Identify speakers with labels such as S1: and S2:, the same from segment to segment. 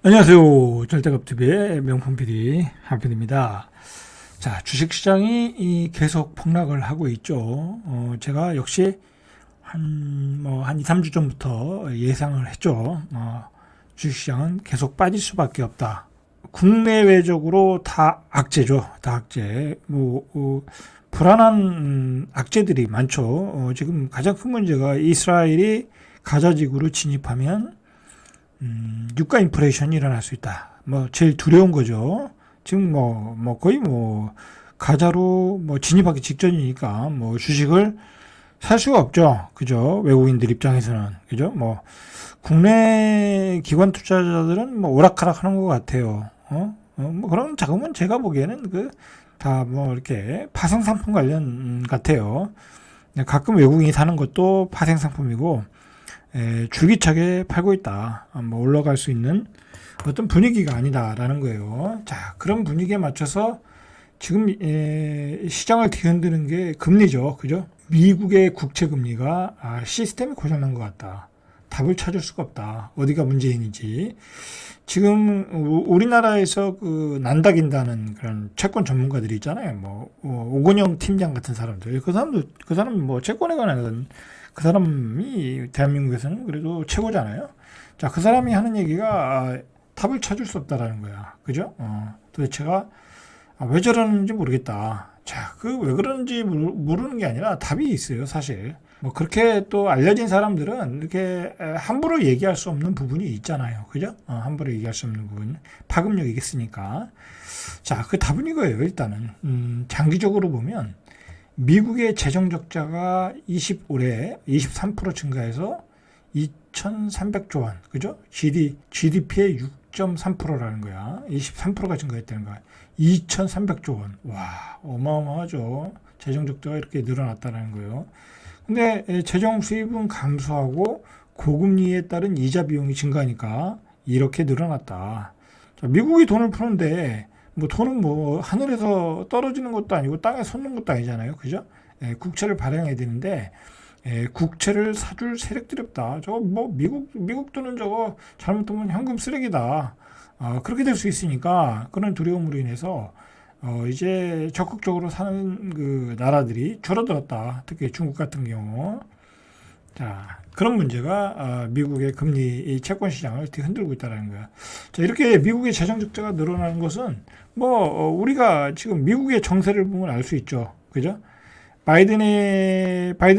S1: 안녕하세요. 절대급TV의 명품 PD 한편입니다. 자, 주식시장이 계속 폭락을 하고 있죠. 제가 역시 한 2, 3주 전부터 예상을 했죠. 주식시장은 계속 빠질 수밖에 없다. 국내외적으로 다 악재죠. 다 악재. 불안한 악재들이 많죠. 지금 가장 큰 문제가 이스라엘이 가자지구로 진입하면 유가 인플레이션이 일어날 수 있다. 제일 두려운 거죠. 지금 거의 가자로 진입하기 직전이니까 주식을 살 수가 없죠. 그죠? 외국인들 입장에서는. 그죠? 국내 기관 투자자들은 오락가락 하는 것 같아요. 그런 자금은 제가 보기에는 다 이렇게 파생상품 관련 같아요. 가끔 외국인이 사는 것도 파생상품이고, 줄기차게 팔고 있다. 올라갈 수 있는 어떤 분위기가 아니다라는 거예요. 자, 그런 분위기에 맞춰서 지금 시장을 뒤흔드는 게 금리죠. 그죠? 미국의 국채 금리가 시스템이 고장난 것 같다. 답을 찾을 수가 없다. 어디가 문제인지. 지금 우리나라에서 난다긴다는 그런 채권 전문가들이 있잖아요. 오건영 팀장 같은 사람들. 그 사람 채권에 관한 그 사람이 대한민국에서는 그래도 최고잖아요. 자, 그 사람이 하는 얘기가 답을 찾을 수 없다라는 거야. 그죠? 도대체가 왜 저러는지 모르겠다. 자, 왜 그러는지 모르는 게 아니라 답이 있어요, 사실. 그렇게 또 알려진 사람들은 이렇게 함부로 얘기할 수 없는 부분이 있잖아요. 그죠? 함부로 얘기할 수 없는 부분. 파급력이 있으니까. 자, 그 답은 이거예요, 일단은. 장기적으로 보면 미국의 재정 적자가 올해 23% 증가해서 2,300조 원, 그죠? GDP의 6.3%라는 거야. 23%가 증가했다는 거야. 2,300조 원. 와, 어마어마하죠. 재정 적자가 이렇게 늘어났다는 거예요. 근데 재정 수입은 감소하고 고금리에 따른 이자 비용이 증가하니까 이렇게 늘어났다. 자, 미국이 돈을 푸는데 돈은 하늘에서 떨어지는 것도 아니고 땅에 솟는 것도 아니잖아요. 그죠? 국채를 발행해야 되는데 국채를 사줄 세력들이 없다. 저거 미국 돈은 저거 잘못하면 현금 쓰레기다. 그렇게 될 수 있으니까 그런 두려움으로 인해서 이제 적극적으로 사는 나라들이 줄어들었다. 특히 중국 같은 경우. 자, 그런 문제가 미국의 금리 채권 시장을 흔들고 있다는 거야. 자, 이렇게 미국의 재정 적자가 늘어나는 것은 우리가 지금 미국의 정세를 보면 알 수 있죠. 그죠? 바이든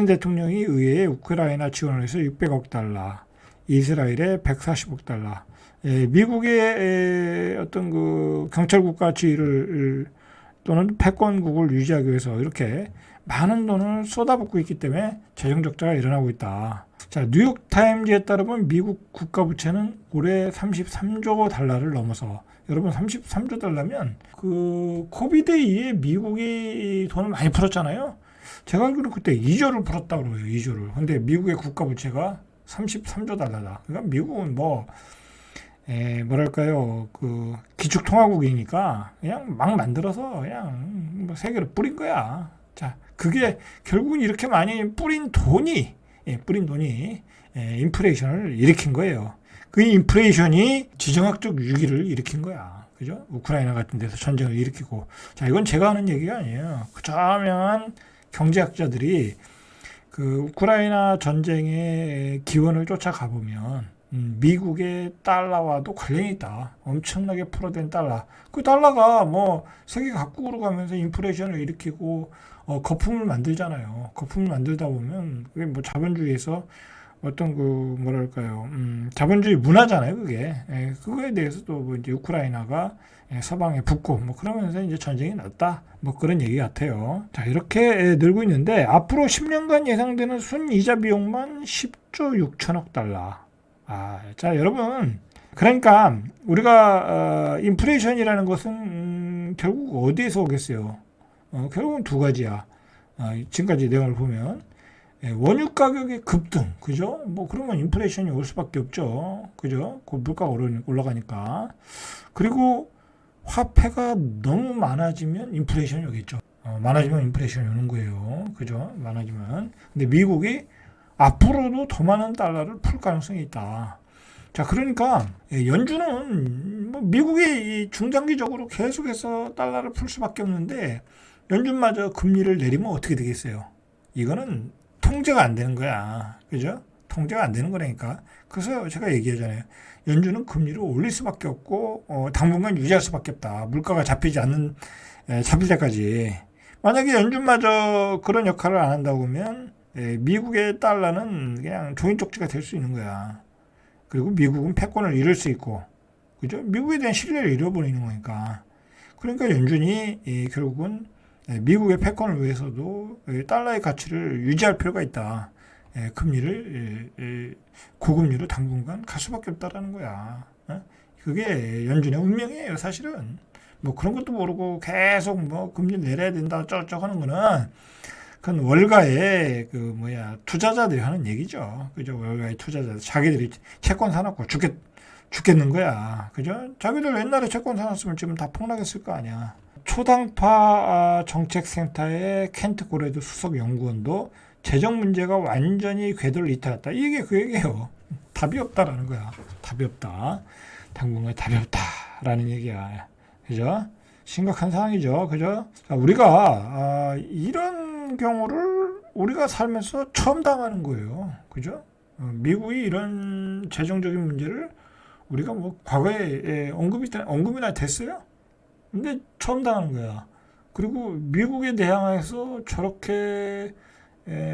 S1: 대통령이 의회에 우크라이나 지원을 해서 600억 달러, 이스라엘에 140억 달러, 미국의 어떤 경찰국 가치를 또는 패권국을 유지하기 위해서 이렇게 많은 돈을 쏟아붓고 있기 때문에 재정 적자가 일어나고 있다. 자, 뉴욕타임즈에 따르면 미국 국가부채는 올해 33조 달러를 넘어서, 여러분 33조 달러면 코비드 이후에 미국이 돈을 많이 풀었잖아요. 제가 알기로 그때 2조를 풀었다고 그래요. 2조를. 근데 미국의 국가부채가 33조 달러다. 그러니까 미국은 뭐랄까요, 기축통화국이니까 그냥 막 만들어서 그냥 세계로 뿌린 거야. 자, 그게 결국은 이렇게 많이 뿌린 돈이 인플레이션을 일으킨 거예요. 그 인플레이션이 지정학적 위기를 일으킨 거야. 그죠? 우크라이나 같은 데서 전쟁을 일으키고. 자, 이건 제가 하는 얘기가 아니에요. 저명한 경제학자들이 우크라이나 전쟁의 기원을 쫓아가 보면 미국의 달러와도 관련이 있다. 엄청나게 풀어댄 달러. 그 달러가 세계 각국으로 가면서 인플레이션을 일으키고 거품을 만들잖아요. 거품을 만들다 보면 그게 자본주의에서 어떤 뭐랄까요, 자본주의 문화잖아요. 그게. 그거에 대해서도 이제 우크라이나가 서방에 붙고 그러면서 이제 전쟁이 났다. 그런 얘기 같아요. 자, 이렇게 늘고 있는데 앞으로 10년간 예상되는 순이자 비용만 10조 6천억 달러. 자, 여러분. 그러니까 우리가 인플레이션이라는 것은 결국 어디에서 오겠어요? 결국은 두 가지야. 지금까지 내용을 보면 원유 가격의 급등, 그죠? 그러면 인플레이션이 올 수밖에 없죠. 그죠? 물가가 올라가니까. 그리고 화폐가 너무 많아지면 인플레이션이 오겠죠. 많아지면 인플레이션이 오는 거예요. 그죠? 많아지면. 근데 미국이 앞으로도 더 많은 달러를 풀 가능성이 있다. 자, 그러니까 연준은 뭐 미국이 중장기적으로 계속해서 달러를 풀 수밖에 없는데 연준마저 금리를 내리면 어떻게 되겠어요? 이거는 통제가 안 되는 거야. 그죠? 통제가 안 되는 거라니까. 그래서 제가 얘기하잖아요. 연준은 금리를 올릴 수밖에 없고 당분간 유지할 수밖에 없다. 물가가 잡힐 때까지. 만약에 연준마저 그런 역할을 안 한다고 하면 미국의 달러는 그냥 종이 쪽지가 될 수 있는 거야. 그리고 미국은 패권을 잃을 수 있고, 그죠? 미국에 대한 신뢰를 잃어버리는 거니까. 그러니까 연준이 결국은 미국의 패권을 위해서도 달러의 가치를 유지할 필요가 있다. 금리를 고금리로 당분간 갈 수밖에 없다라는 거야. 그게 연준의 운명이에요, 사실은. 뭐 그런 것도 모르고 계속 뭐 금리 내려야 된다, 어쩌고저쩌고 하는 거는 그건 월가의 투자자들이 하는 얘기죠. 그죠? 월가의 투자자들. 자기들이 채권 사놓고 죽겠는 거야. 그죠? 자기들 옛날에 채권 사놨으면 지금 다 폭락했을 거 아니야. 초당파 정책센터의 켄트 고레드 수석 연구원도 재정 문제가 완전히 궤도를 이탈했다. 이게 그 얘기예요. 답이 없다라는 거야. 답이 없다. 당분간 답이 없다라는 얘기야. 그죠? 심각한 상황이죠. 그죠? 우리가 이런 경우를 우리가 살면서 처음 당하는 거예요. 그죠? 미국이 이런 재정적인 문제를 우리가 뭐 과거에 언급이나 됐어요? 근데 처음 당하는 거야. 그리고 미국에 대항해서 저렇게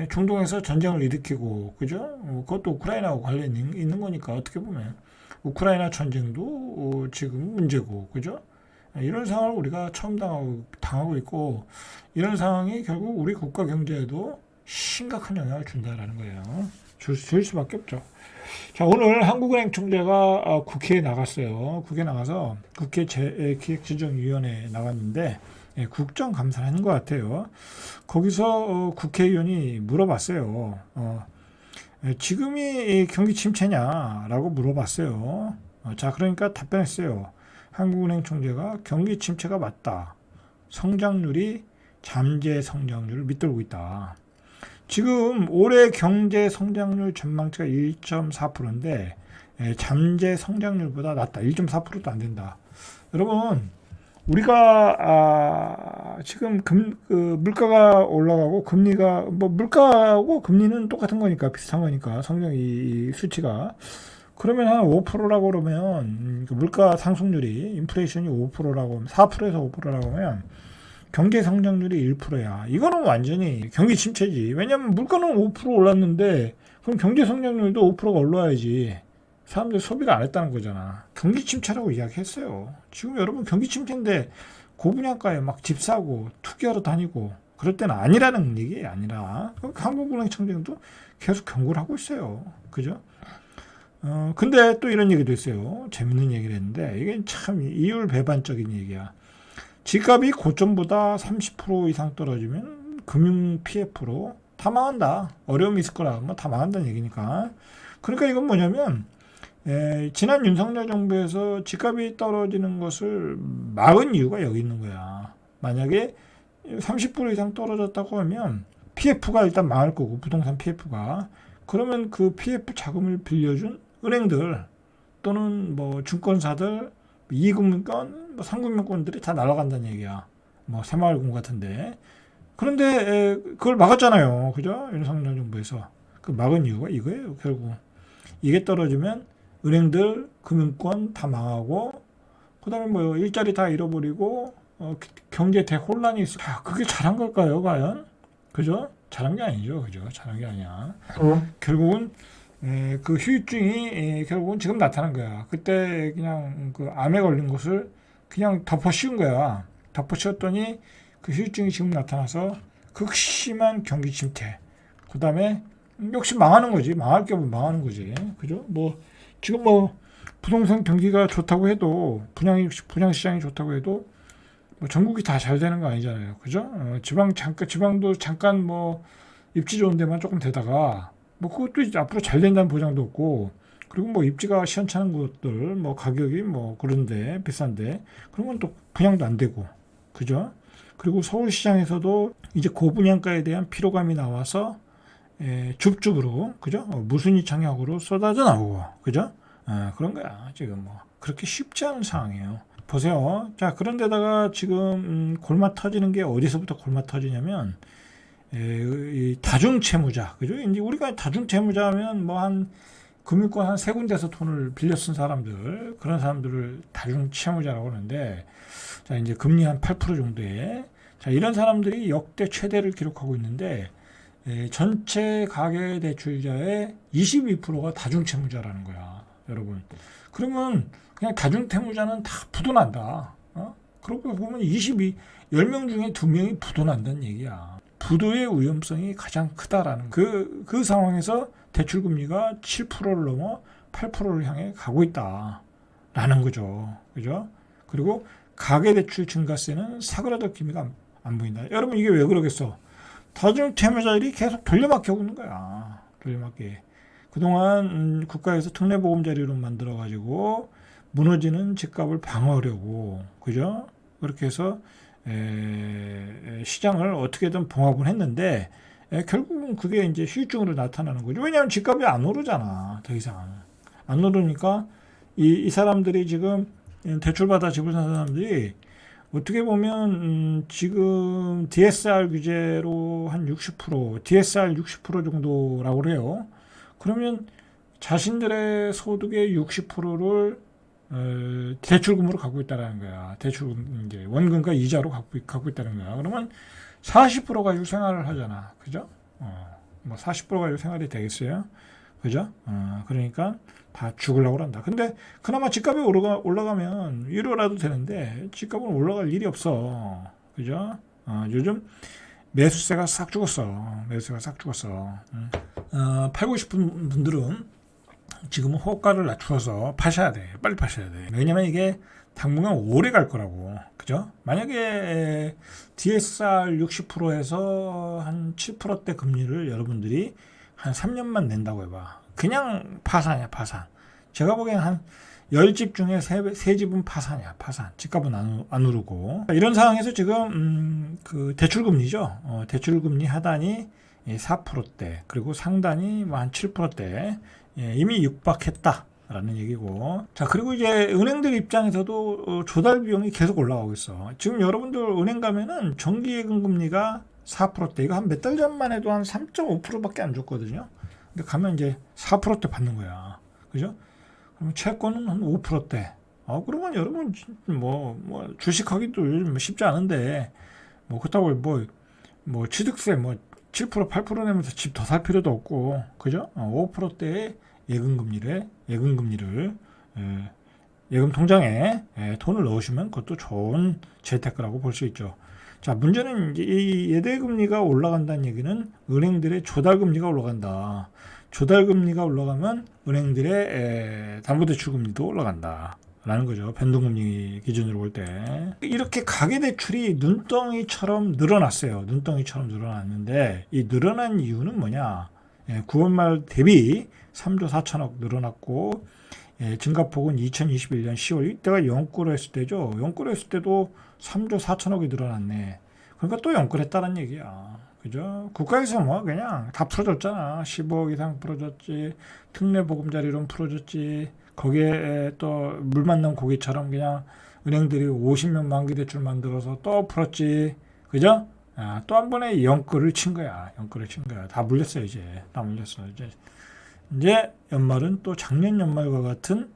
S1: 중동에서 전쟁을 일으키고, 그죠? 그것도 우크라이나하고 관련이 있는 거니까 어떻게 보면 우크라이나 전쟁도 지금 문제고, 그죠? 이런 상황을 우리가 처음 당하고 있고, 이런 상황이 결국 우리 국가 경제에도 심각한 영향을 준다라는 거예요. 줄 수밖에 없죠. 자, 오늘 한국은행 총재가 국회에 나갔어요. 국회에 나가서 국회 기획재정위원회에 나갔는데 국정감사를 하는 것 같아요. 거기서 국회의원이 물어봤어요. 지금이 경기 침체냐라고 물어봤어요. 자, 그러니까 답변했어요. 한국은행 총재가 경기 침체가 맞다. 성장률이 잠재 성장률을 밑돌고 있다. 지금 올해 경제 성장률 전망치가 1.4%인데 잠재 성장률보다 낮다. 1.4%도 안 된다. 여러분, 우리가 지금 물가가 올라가고 금리가 물가하고 금리는 똑같은 거니까 비슷한 거니까 성장이 수치가 그러면 한 5%라고 그러면 물가 상승률이 인플레이션이 5%라고 하면 4%에서 5%라고 하면 경제 성장률이 1%야. 이거는 완전히 경기 침체지. 왜냐면 물가는 5% 올랐는데 그럼 경제 성장률도 5%가 올라야지. 사람들이 소비가 안 했다는 거잖아. 경기 침체라고 이야기했어요. 지금 여러분 경기 침체인데 고분양가에 막 집 사고 투기하러 다니고 그럴 때는 아니라는 얘기 아니라 한국은행 총재도 계속 경고를 하고 있어요. 그죠? 근데 또 이런 얘기도 있어요. 재밌는 얘기를 했는데 이게 참 이율배반적인 얘기야. 집값이 고점보다 30% 이상 떨어지면 금융 PF로 다 망한다. 어려움이 있을 거라 뭐 다 망한다는 얘기니까. 그러니까 이건 뭐냐면 지난 윤석열 정부에서 집값이 떨어지는 것을 막은 이유가 여기 있는 거야. 만약에 30% 이상 떨어졌다고 하면 PF가 일단 망할 거고 부동산 PF가 그러면 그 PF 자금을 빌려준 은행들 또는 뭐 증권사들 이금융권, 뭐 상금융권들이 다 날아간다는 얘기야. 뭐 새마을공 같은데. 그런데 그걸 막았잖아요. 그죠? 윤석열 정부에서. 그 막은 이유가 이거예요. 결국 이게 떨어지면 은행들, 금융권 다 망하고 그다음에 뭐 일자리 다 잃어버리고 경제 대혼란이 있어. 그게 잘한 걸까요, 과연? 그죠? 잘한 게 아니죠. 그죠? 잘한 게 아니야. 결국은 그 후유증이 결국은 지금 나타난 거야. 그때 그냥 그 암에 걸린 것을 그냥 덮어 씌운 거야. 덮어 씌웠더니 그 후유증이 지금 나타나서 극심한 경기 침체. 그 다음에 역시 망하는 거지. 망할 게 없으면 망하는 거지. 그죠? 뭐 지금 뭐 부동산 경기가 좋다고 해도 분양 시장이 좋다고 해도 뭐 전국이 다 잘 되는 거 아니잖아요. 그죠? 지방도 잠깐 뭐 입지 좋은 데만 조금 되다가 뭐 그것도 이제 앞으로 잘 된다는 보장도 없고 그리고 뭐 입지가 시원찮은 곳들 뭐 가격이 뭐 그런데 비싼데 그런 건 또 분양도 안 되고 그죠? 그리고 서울시장에서도 이제 고분양가에 대한 피로감이 나와서 줍줍으로 그죠? 무순위 청약으로 쏟아져 나오고 그죠? 그런 거야. 지금 뭐 그렇게 쉽지 않은 상황이에요. 보세요. 자, 그런데다가 지금 골마 터지는 게 어디서부터 골마 터지냐면 이 다중채무자, 그죠? 이제 우리가 다중채무자하면 뭐 한 금융권 한 세 군데서 돈을 빌려 쓴 사람들, 그런 사람들을 다중채무자라고 하는데, 자, 이제 금리 한 8% 정도에, 자, 이런 사람들이 역대 최대를 기록하고 있는데, 전체 가계대출자의 22%가 다중채무자라는 거야, 여러분. 그러면 그냥 다중채무자는 다 부도난다. 그러고 보면 10명 중에 2명이 부도난다는 얘기야. 부도의 위험성이 가장 크다라는 그 상황에서 대출금리가 7%를 넘어 8%를 향해 가고 있다라는 거죠. 그죠? 그리고 가계대출 증가세는 사그라들 기미가 안 보인다. 여러분 이게 왜 그러겠어? 다중채무자들이 계속 돌려막기 하고 있는 거야. 돌려막기. 그동안 국가에서 특례보금자리로 만들어가지고 무너지는 집값을 방어하려고, 그죠? 그렇게 해서 시장을 어떻게든 봉합을 했는데 결국은 그게 이제 후유증으로 나타나는 거죠. 왜냐하면 집값이 안 오르잖아. 더 이상 안 오르니까 이 사람들이 지금 대출받아 집을 산 사람들이 어떻게 보면 지금 DSR 규제로 한 60%, DSR 60% 정도라고 그래요. 그러면 자신들의 소득의 60%를 대출금으로 갖고 있다는 거야. 대출금, 이제 원금과 이자로 갖고 있다는 거야. 그러면 40% 가지고 생활을 하잖아. 그죠? 뭐 40% 가지고 생활이 되겠어요? 그죠? 그러니까 다 죽으려고 한다. 근데 그나마 집값이 올라가면 위로라도 되는데 집값은 올라갈 일이 없어. 그죠? 요즘 매수세가 싹 죽었어. 매수세가 싹 죽었어. 팔고 싶은 분들은 지금은 호가를 낮추어서 파셔야 돼. 빨리 파셔야 돼. 왜냐면 이게 당분간 오래 갈 거라고. 그죠? 만약에 DSR 60%에서 한 7%대 금리를 여러분들이 한 3년만 낸다고 해봐. 그냥 파산이야, 파산. 제가 보기엔 한 10집 중에 3집은 파산이야, 파산. 집값은 안 오르고. 이런 상황에서 지금, 그 대출금리죠. 대출금리 하단이 4%대, 그리고 상단이 뭐 한 7%대, 이미 육박했다라는 얘기고. 자, 그리고 이제 은행들 입장에서도 조달 비용이 계속 올라가고 있어. 지금 여러분들 은행 가면은 정기예금 금리가 4%대, 이거 한 몇 달 전만 해도 한 3.5%밖에 안 줬거든요. 근데 가면 이제 4%대 받는 거야. 그죠? 그럼 채권은 한 5%대. 그러면 여러분 뭐 주식하기도 요즘 쉽지 않은데 뭐 그렇다고 뭐 취득세 뭐 7% 8% 내면서 집 더 살 필요도 없고, 그죠? 5%대의 예금금리를 예금 통장에 돈을 넣으시면 그것도 좋은 재테크라고 볼 수 있죠. 자, 문제는 이제 이 예대금리가 올라간다는 얘기는 은행들의 조달금리가 올라간다. 조달금리가 올라가면 은행들의 담보대출금리도 올라간다. 라는 거죠. 변동금리 기준으로 볼 때. 이렇게 가계대출이 눈덩이처럼 늘어났어요. 눈덩이처럼 늘어났는데 이 늘어난 이유는 뭐냐. 9월 말 대비 3조 4천억 늘어났고, 증가폭은 2021년 10월, 이때가 영끌 했을 때죠. 영끌 했을 때도 3조 4천억이 늘어났네. 그러니까 또 영끌했다는 얘기야. 그죠? 국가에서 뭐 그냥 다 풀어줬잖아. 15억 이상 풀어줬지. 특례보금자리론 풀어줬지. 거기에 또 물 만난 고기처럼 그냥 은행들이 50년 만기 대출 만들어서 또 풀었지. 그죠? 또 한 번에 영끌을 친 거야. 영끌을 친 거야. 다 물렸어, 이제. 다 물렸어. 이제 연말은 또 작년 연말과 같은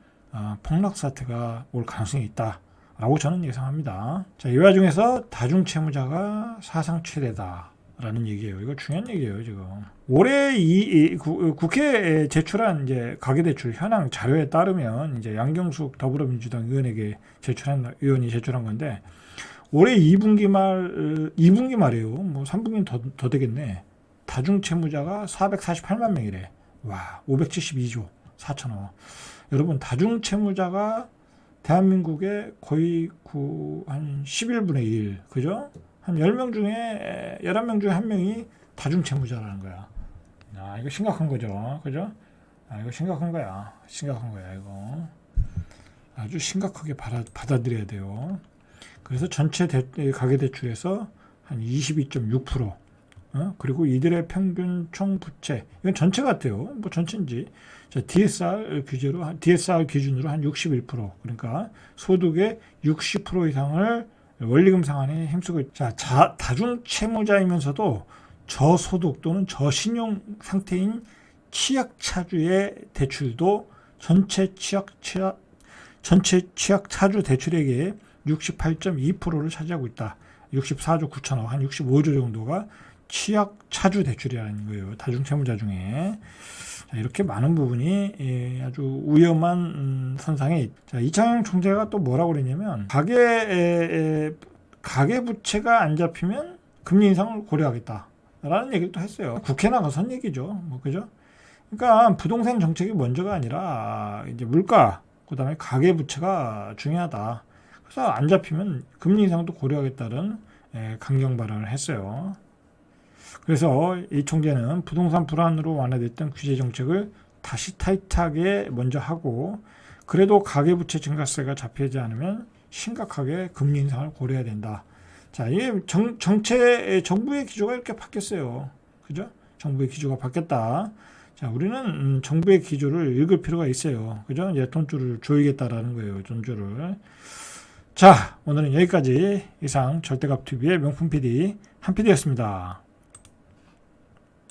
S1: 폭락 사태가 올 가능성이 있다라고 저는 예상합니다. 자, 이 와중에서 다중채무자가 사상 최대다라는 얘기예요. 이거 중요한 얘기예요, 지금. 올해 국회에 제출한 이제 가계대출 현황 자료에 따르면 이제 양경숙 더불어민주당 의원이 제출한 건데, 올해 2분기 말이에요. 뭐 3분기는 더 되겠네. 다중채무자가 448만 명이래. 와, 572조 4천억. 여러분, 다중채무자가 대한민국의 거의 한 11분의 1, 그죠? 한 10명 중에 11명 중에 1명이 다중채무자라는 거야. 이거 심각한 거죠. 그죠? 이거 심각한 거야. 심각한 거야, 이거. 아주 심각하게 받아들여야 돼요. 그래서 전체 가계대출에서 한 22.6%, 그리고 이들의 평균 총 부채, 이건 전체 같아요. 뭐 전체인지. 자, DSR 기준으로 한 61%, 그러니까 소득의 60% 이상을 원리금 상환에 힘쓰고 있다. 자, 다중 채무자이면서도 저소득 또는 저신용 상태인 취약차주의 대출도 전체 취약차주 대출액의 68.2%를 차지하고 있다. 64조 9천억, 한 65조 정도가 취약차주 대출이라는 거예요. 다중채무자 중에. 자, 이렇게 많은 부분이 아주 위험한 선상에 있다. 자, 이창용 총재가 또 뭐라고 그랬냐면 가계 부채가 안 잡히면 금리 인상을 고려하겠다라는 얘기를 또 했어요. 국회 나가선 얘기죠. 뭐 그죠? 그러니까 부동산 정책이 먼저가 아니라 이제 물가, 그다음에 가계 부채가 중요하다. 그래서 안 잡히면 금리 인상도 고려하겠다는 강경 발언을 했어요. 그래서 이 총재는 부동산 불안으로 완화됐던 규제 정책을 다시 타이트하게 먼저 하고, 그래도 가계부채 증가세가 잡히지 않으면 심각하게 금리 인상을 고려해야 된다. 자, 이게 정부의 기조가 이렇게 바뀌었어요. 그죠? 정부의 기조가 바뀌었다. 자, 우리는 정부의 기조를 읽을 필요가 있어요. 그죠? 이제 돈줄을 조이겠다라는 거예요. 돈줄을. 자, 오늘은 여기까지. 이상 절대값TV의 명품 PD 한 PD였습니다.